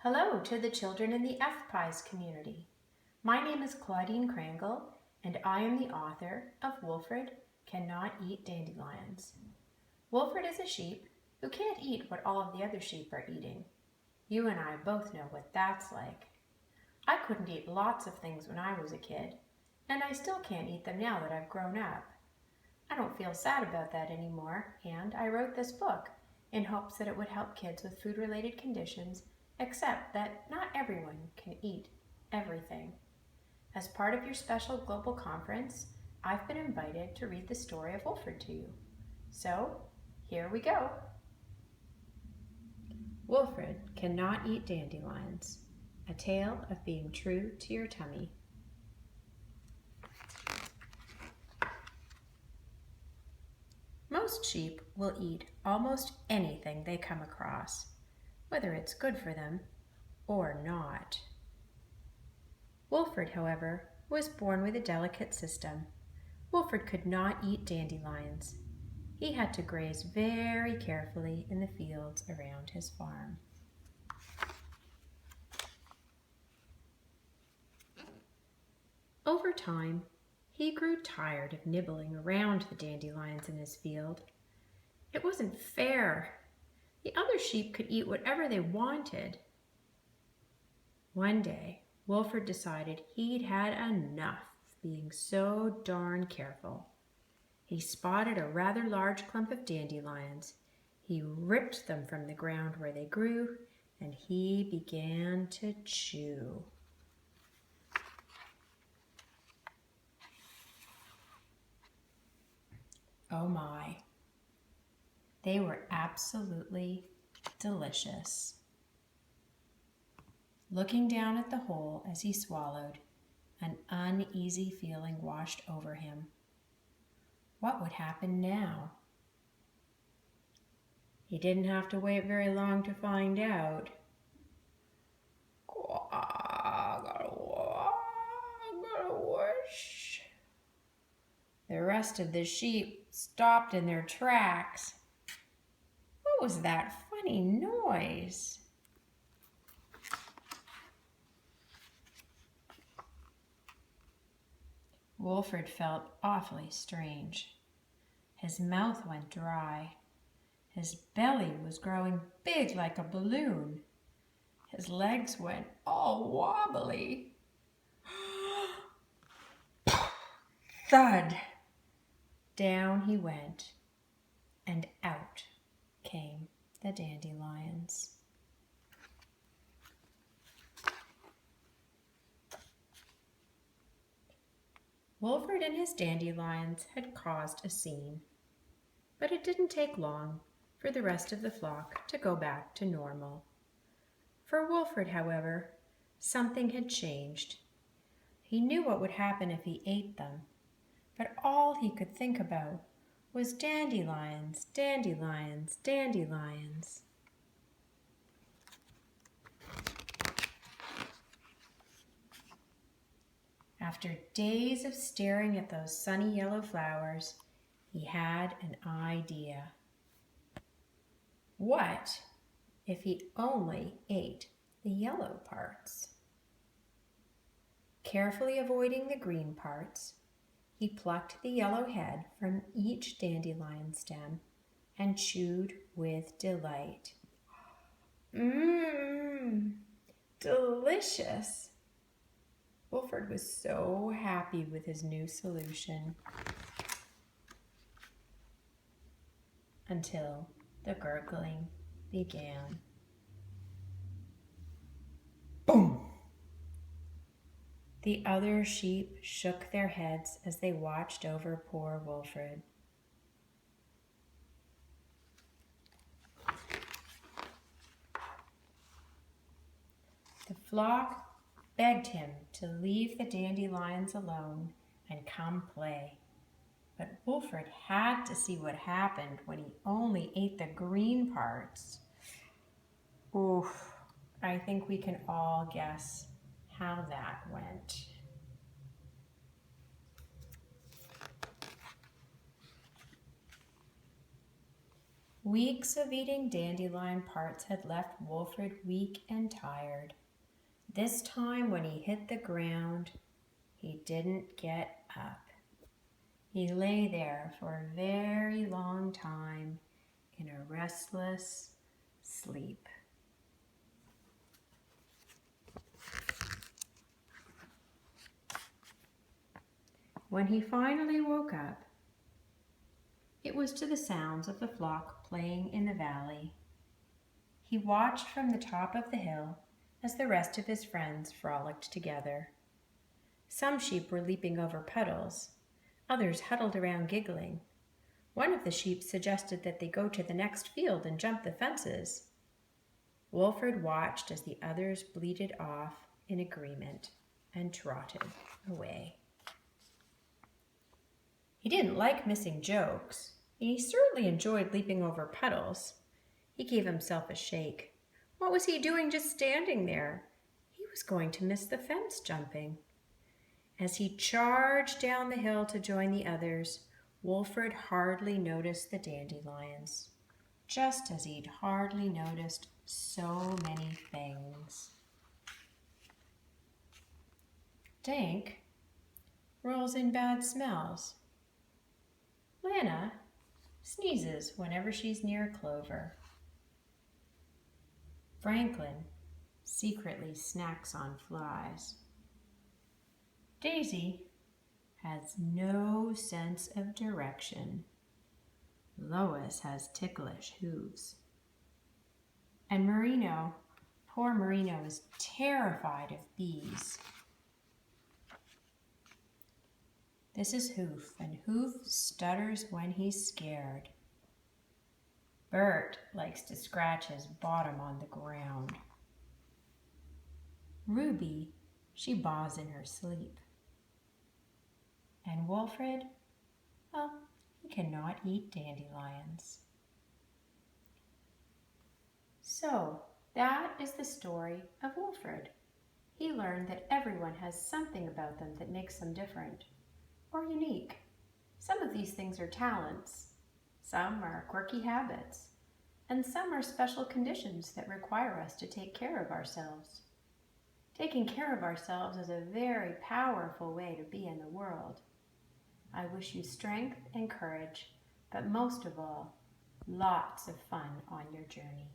Hello to the children in the FPIES community. My name is Claudine Krangle, and I am the author of Woolfred Cannot Eat Dandelions. Woolfred is a sheep who can't eat what all of the other sheep are eating. You and I both know what that's like. I couldn't eat lots of things when I was a kid, and I still can't eat them now that I've grown up. I don't feel sad about that anymore, and I wrote this book in hopes that it would help kids with food-related conditions, except that not everyone can eat everything. As part of your special global conference, I've been invited to read the story of Woolfred to you. So, here we go. Woolfred Cannot Eat Dandelions, a tale of being true to your tummy. Most sheep will eat almost anything they come across, whether it's good for them or not. Woolfred, however, was born with a delicate system. Woolfred could not eat dandelions. He had to graze very carefully in the fields around his farm. Over time, he grew tired of nibbling around the dandelions in his field. It wasn't fair. The other sheep could eat whatever they wanted. One day, Woolfred decided he'd had enough of being so darn careful. He spotted a rather large clump of dandelions. He ripped them from the ground where they grew, and he began to chew. Oh my, they were absolutely delicious. Looking down at the hole as he swallowed, an uneasy feeling washed over him. What would happen now? He didn't have to wait very long to find out. The rest of the sheep stopped in their tracks. What was that funny noise? Woolfred felt awfully strange. His mouth went dry. His belly was growing big like a balloon. His legs went all wobbly. Thud! Down he went, and out came the dandelions. Woolfred and his dandelions had caused a scene, but it didn't take long for the rest of the flock to go back to normal. For Woolfred, however, something had changed. He knew what would happen if he ate them, but all he could think about was dandelions, dandelions, dandelions. After days of staring at those sunny yellow flowers, he had an idea. What if he only ate the yellow parts? Carefully avoiding the green parts, he plucked the yellow head from each dandelion stem and chewed with delight. Mmm, delicious! Woolfred was so happy with his new solution. Until the gurgling began. Boom! The other sheep shook their heads as they watched over poor Woolfred. The flock begged him to leave the dandelions alone and come play. But Woolfred had to see what happened when he only ate the green parts. Oof, I think we can all guess how that went. Weeks of eating dandelion parts had left Woolfred weak and tired. This time when he hit the ground, he didn't get up. He lay there for a very long time in a restless sleep. When he finally woke up, it was to the sounds of the flock playing in the valley. He watched from the top of the hill as the rest of his friends frolicked together. Some sheep were leaping over puddles. Others huddled around giggling. One of the sheep suggested that they go to the next field and jump the fences. Woolfred watched as the others bleated off in agreement and trotted away. He didn't like missing jokes, and he certainly enjoyed leaping over puddles. He gave himself a shake. What was he doing just standing there? He was going to miss the fence jumping. As he charged down the hill to join the others, Woolfred hardly noticed the dandelions, just as he'd hardly noticed so many things. Dank rolls in bad smells. Lana sneezes whenever she's near clover. Franklin secretly snacks on flies. Daisy has no sense of direction. Lois has ticklish hooves. And Marino, poor Marino, is terrified of bees. This is Hoof, and Hoof stutters when he's scared. Bert likes to scratch his bottom on the ground. Ruby, she baws in her sleep. And Woolfred, well, he cannot eat dandelions. So, that is the story of Woolfred. He learned that everyone has something about them that makes them different or unique. Some of these things are talents, some are quirky habits, and some are special conditions that require us to take care of ourselves. Taking care of ourselves is a very powerful way to be in the world. I wish you strength and courage, but most of all, lots of fun on your journey.